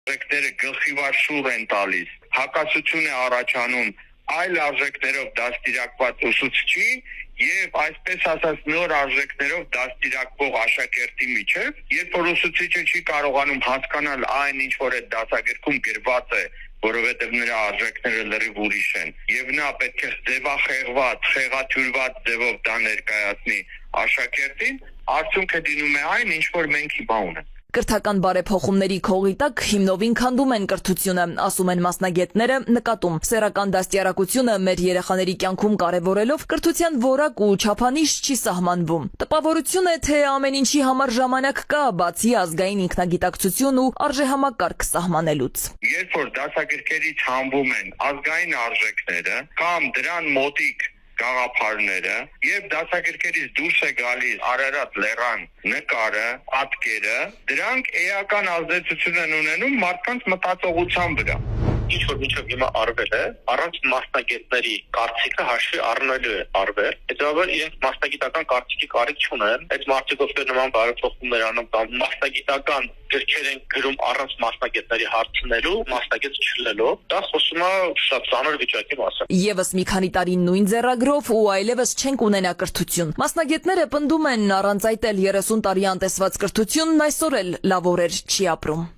Արժեքները գլխիվար շուռ են տալիս, հակասություն է առաջանում այլ արժեքներով դաստիարակված ուսուցչի եւ այսպես ասած նոր արժեքներով դաստիարակվող աշակերտի միջեւ, երբ որ ուսուցիչը չի կարողանում հասկանալ այն, ինչ որ այդ դասագրքում գրված է, որովհետեւ նրա արժեքները լրիվ ուրիշ են, եւ նա պետք է ձևախեղված, խեղաթյուրված ձևով դա ներկայացնի աշակերտին, արդյունքը դինում է այն, ինչ որ մենք հիմա ունենք։ Կրթական բարեփոխումների քողի տակ հիմնովին քանդում են կրթությունը, ասում են մասնագետները, նկատում սեռական դաստիարակությունը մեր երեխաների կյանքում կարևորելով կրթության որակ ու չափանիշ չի սահմանվում։ Տպավորություն է, թե ամեն ինչի համար ժամանակ կա, բացի ազգային ինքնագիտակցություն ու արժեհամակարգ սահմանելուց։ Երբ որ դասագրքերից հանվում են ազգային արժեքները կամ դրան մոտիկ գաղափարները եւ դասագրքերից դուրս է գալիս Արարատ լեռան նկարը, պատկերը, դրանք էական ազդեցություն են ունենում մարդկանց մտածողության վրա։ Ինչ որ մինչև հիմա արվել է, առանց մասնագետների կարծիքը հաշվի առնելու է արվել։ Հետևաբար իրենք մասնագիտական կարծիքի կարիք չունեն։ Այդ մարդիկ ովքեր նման բարեփոխումներ անում կամ մասնագիտական գրքեր են գրում առանց մասնագետների հարցնելու, մասնագետ չլելով, դա խոսում է շատ ծանր վիճակի մասին։ Եվս մի քանի տարի նույն ձեռագրով ու այլևս չենք ունենա կրթություն։ Մասնագետները պնդում են առանց այդ էլ 30 տարի անտեսված կրթությունն այսօր էլ լավ օրեր չի ապրում։